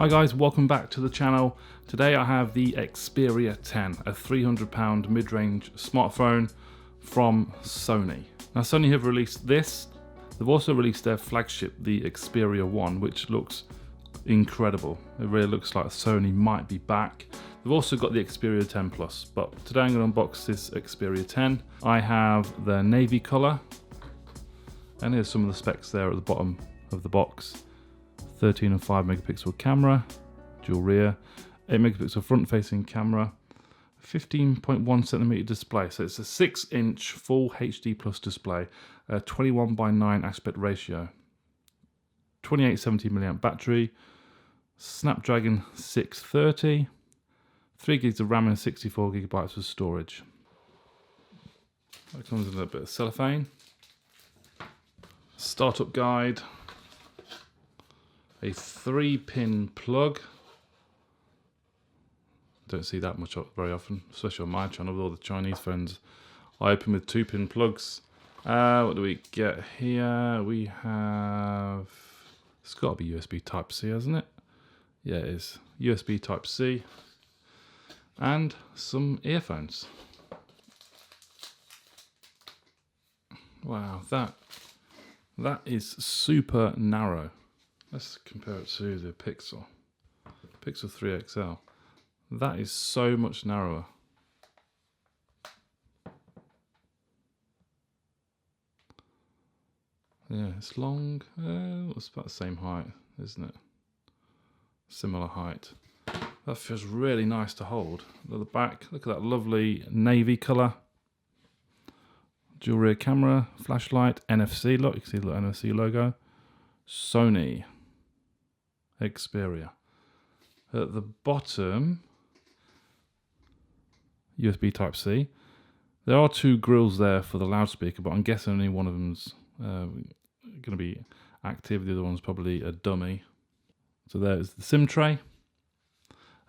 Hi guys, welcome back to the channel. Today I have the Xperia 10, a £300 mid-range smartphone from Sony. Now Sony have released this. They've also released their flagship, the Xperia 1, which looks incredible. It really looks like Sony might be back. They've also got the Xperia 10 Plus, but today I'm going to unbox this Xperia 10. I have the navy colour, and here's some of the specs there at the bottom of the box. 13 and 5 megapixel camera, dual rear, 8 megapixel front facing camera, 15.1 centimeter display. So it's a 6-inch full HD plus display, 21:9 aspect ratio, 2870 milliamp battery, Snapdragon 630, 3 gigs of RAM and 64 gigabytes of storage. That comes with a little bit of cellophane, startup guide, a 3-pin plug. Don't see that much very often, especially on my channel with all the Chinese phones I open with 2-pin plugs. What do we get here? We have, it's got to be USB Type-C, hasn't it? Yeah, it is. USB Type-C and some earphones. Wow, that is super narrow. Let's compare it to the Pixel 3 XL. That is so much narrower. Yeah, it's long. It's about the same height, isn't it? Similar height. That feels really nice to hold. At the back, look at that lovely navy colour. Dual rear camera, flashlight, NFC. Look, you can see the NFC logo. Sony Xperia. At the bottom, USB Type-C. There are 2 grills there for the loudspeaker, but I'm guessing only one of them's going to be active. The other one's probably a dummy. So there's the SIM tray.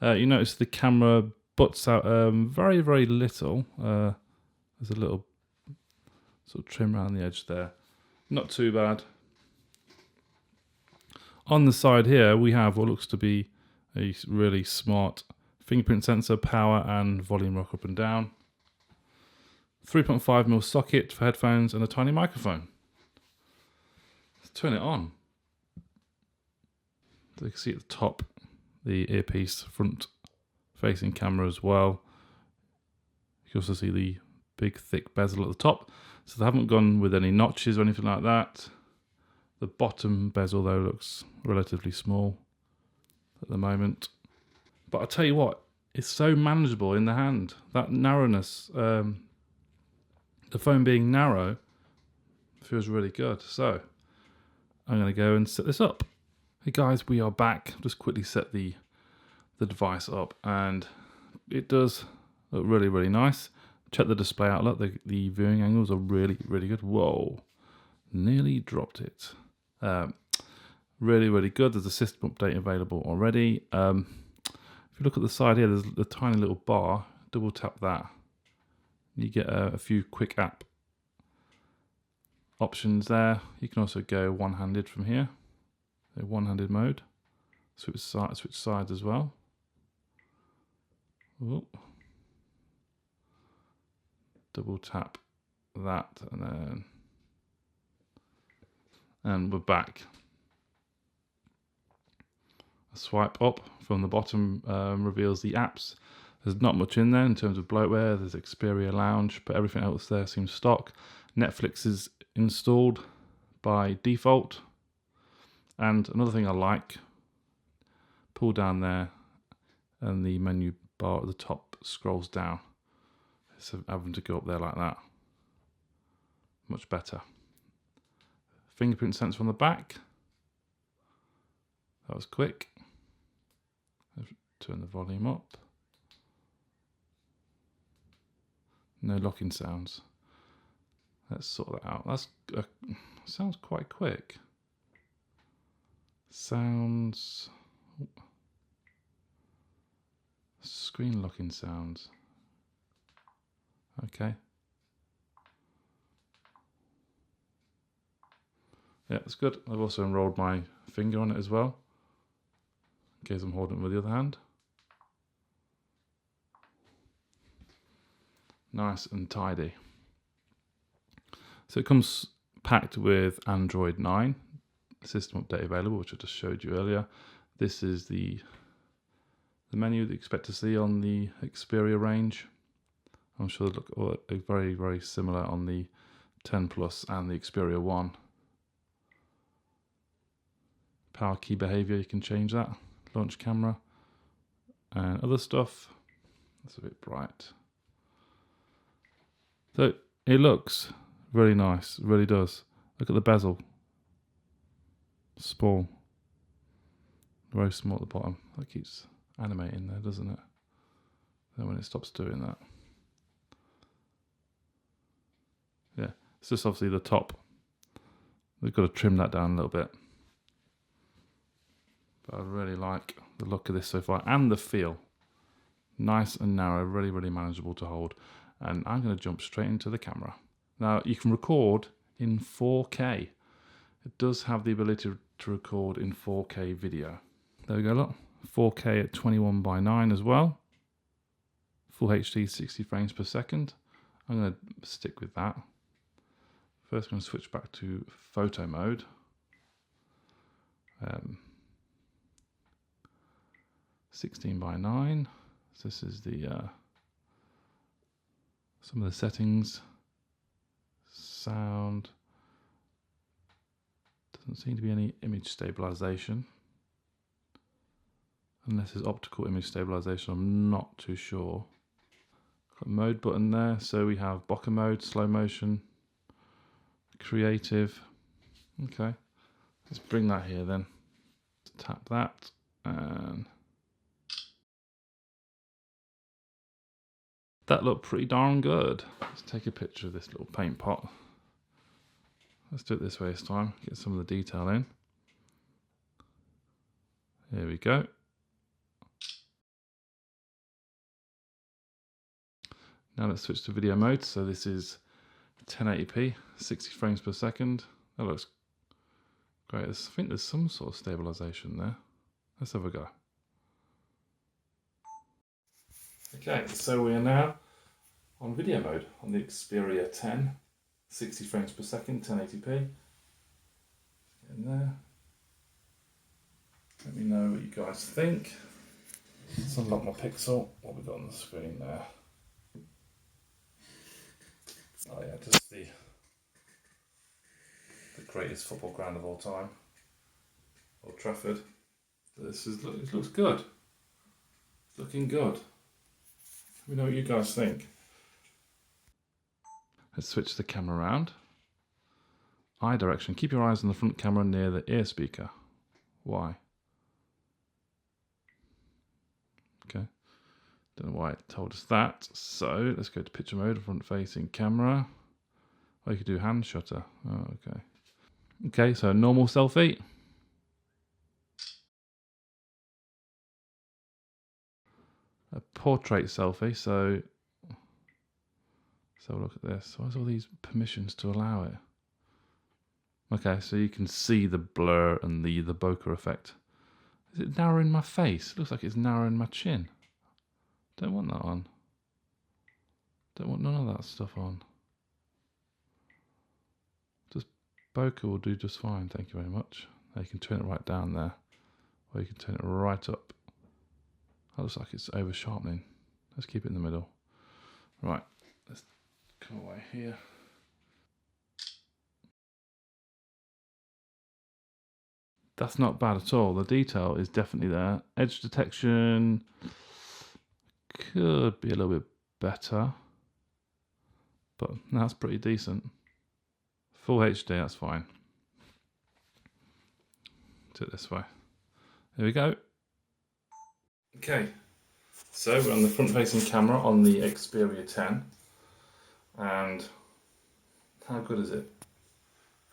You notice the camera butts out very, very little. There's a little sort of trim around the edge there. Not too bad. On the side here, we have what looks to be a really smart fingerprint sensor, power and volume rock up and down. 3.5mm socket for headphones and a tiny microphone. Let's turn it on. So you can see at the top, the earpiece front facing camera as well. You can also see the big thick bezel at the top. So they haven't gone with any notches or anything like that. The bottom bezel though looks relatively small at the moment. But I'll tell you what, it's so manageable in the hand. That narrowness, the phone being narrow, feels really good. So I'm going to go and set this up. Hey guys, we are back. Just quickly set the device up, and it does look really, really nice. Check the display out. Look, the viewing angles are really, really good. Whoa, nearly dropped it. Really, really good. There's a system update available already. If you look at the side here, there's a tiny little bar. Double tap that. You get a few quick app options there. You can also go one-handed from here. A one-handed mode. Switch sides as well. Ooh. Double tap that, and we're back. A swipe up from the bottom reveals the apps. There's not much in there in terms of bloatware. There's Xperia Lounge, but everything else there seems stock. Netflix is installed by default. And another thing I like, pull down there and the menu bar at the top scrolls down. So having to go up there like that. Much better. Fingerprint sensor on the back. That was quick. Turn the volume up. No locking sounds. Let's sort that out. That's sounds quite quick. Sounds. Screen locking sounds. Okay. Yeah, it's good. I've also enrolled my finger on it as well. in case I'm holding it with the other hand. Nice and tidy. So it comes packed with Android 9 system update available, which I just showed you earlier. This is the menu that you expect to see on the Xperia range. I'm sure they look very, very similar on the 10 Plus and the Xperia 1. Power key behavior, you can change that. Launch camera and other stuff. That's a bit bright. So it looks really nice, it really does. Look at the bezel. Small. Very small at the bottom. That keeps animating there, doesn't it? Then when it stops doing that. Yeah, it's just obviously the top. We've got to trim that down a little bit. But I really like the look of this so far and the feel. Nice and narrow, really, really manageable to hold. And I'm going to jump straight into the camera. Now, you can record in 4K. It does have the ability to record in 4K video. There we go, look. 4K at 21:9 as well. Full HD 60 frames per second. I'm going to stick with that. First, I'm going to switch back to photo mode. 16:9. So this is the some of the settings. Sound. Doesn't seem to be any image stabilization. Unless it's optical image stabilization, I'm not too sure. Got a mode button there, so we have bokeh mode, slow motion, creative. Okay, let's bring that here then. Tap that and that looked pretty darn good. Let's take a picture of this little paint pot. Let's do it this way this time, get some of the detail in. Here we go. Now let's switch to video mode. So this is 1080p, 60 frames per second. That looks great. I think there's some sort of stabilization there. Let's have a go. Okay, so we are now on video mode on the Xperia 10, 60 frames per second, 1080p. Get in there. Let me know what you guys think. Let's unlock my Pixel. What we got on the screen there? Oh yeah, just the greatest football ground of all time, Old Trafford. It looks good. It's looking good. Let me know what you guys think. Let's switch the camera around. Eye direction. Keep your eyes on the front camera near the ear speaker. Why? Okay. Don't know why it told us that. So let's go to picture mode, front facing camera. Oh, you could do hand shutter. Oh, okay. Okay, so normal selfie. A portrait selfie. So look at this. What's all these permissions to allow it? Okay, so you can see the blur and the bokeh effect. Is it narrowing my face? It looks like it's narrowing my chin. Don't want that on. Don't want none of that stuff on. Just bokeh will do just fine, thank you very much. Now you can turn it right down there. Or you can turn it right up. That looks like it's over sharpening. Let's keep it in the middle. Right, let's come away here. That's not bad at all. The detail is definitely there. Edge detection could be a little bit better, but that's pretty decent. Full HD, that's fine. Do it this way. There we go. Okay, so we're on the front-facing camera on the Xperia 10, and how good is it?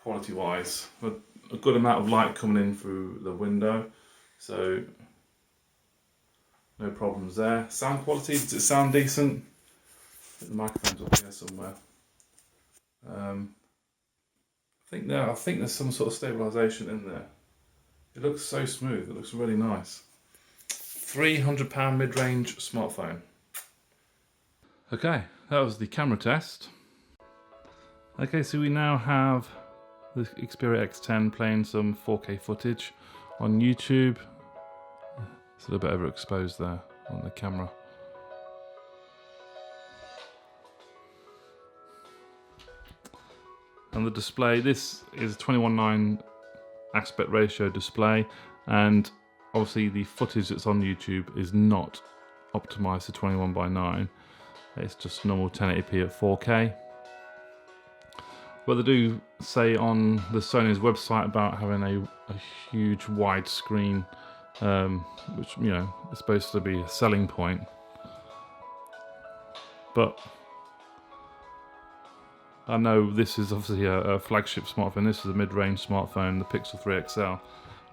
Quality-wise, a good amount of light coming in through the window, so no problems there. Sound quality, does it sound decent? The microphone's up here somewhere. I think there's some sort of stabilisation in there. It looks so smooth, it looks really nice. £300 mid-range smartphone. Okay, that was the camera test. Okay, so we now have the Xperia X10 playing some 4K footage on YouTube. It's a little bit overexposed there on the camera. And the display, this is a 21:9 aspect ratio display, and obviously the footage that's on YouTube is not optimized to 21:9. It's just normal 1080p at 4K. But they do say on the Sony's website about having a huge wide screen, which, you know, is supposed to be a selling point. But I know this is obviously a flagship smartphone. This is a mid-range smartphone, the Pixel 3 XL.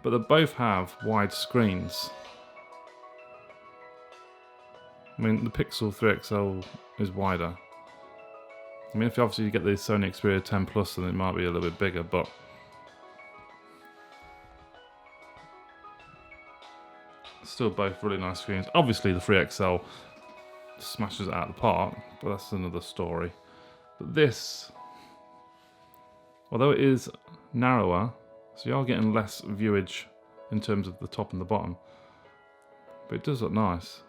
But they both have wide screens. I mean, the Pixel 3 XL is wider. I mean, if you obviously get the Sony Xperia 10 Plus, then it might be a little bit bigger, but still both really nice screens. Obviously, the 3 XL smashes it out of the park, but that's another story. But this, although it is narrower, so you are getting less viewage in terms of the top and the bottom, but it does look nice.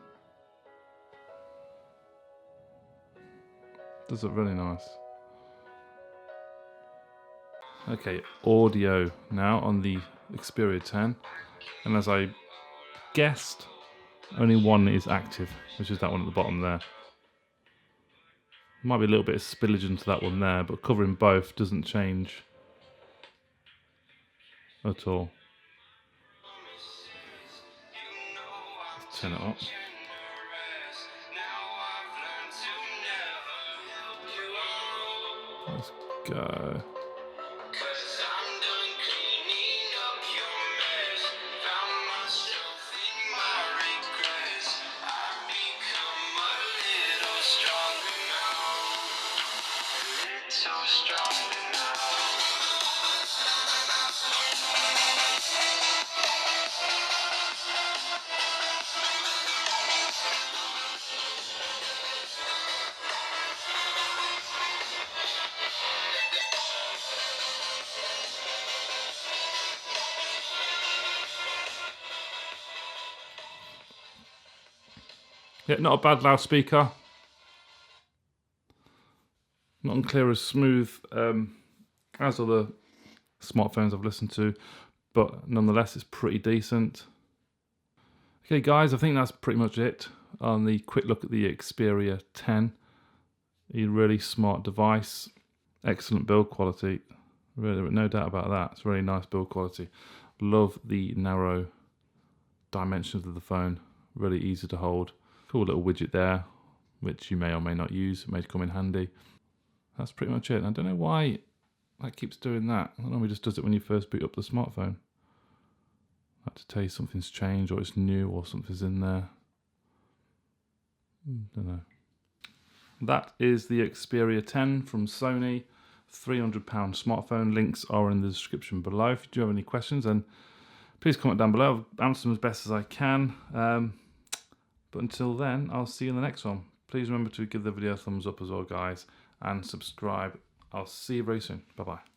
It does look really nice. Okay, audio now on the Xperia 10, and as I guessed, only one is active, which is that one at the bottom there. Might be a little bit of spillage into that one there, but covering both doesn't change at all. Let's turn it up. Let's go. Yeah, not a bad loudspeaker. Not unclear as smooth as other smartphones I've listened to, but nonetheless it's pretty decent. Okay guys, I think that's pretty much it on the quick look at the Xperia 10. A really smart device, excellent build quality, really, no doubt about that. It's really nice build quality. Love the narrow dimensions of the phone, really easy to hold. Cool little widget there, which you may or may not use. It may come in handy. That's pretty much it. I don't know why that keeps doing that. I don't know, it just does it when you first boot up the smartphone. I have to tell you something's changed or it's new or something's in there. Don't know. That is the Xperia 10 from Sony. £300 smartphone. Links are in the description below. If you do have any questions, then please comment down below. I'll answer them as best as I can. But until then, I'll see you in the next one. Please remember to give the video a thumbs up as well, guys, and subscribe. I'll see you very soon. Bye-bye.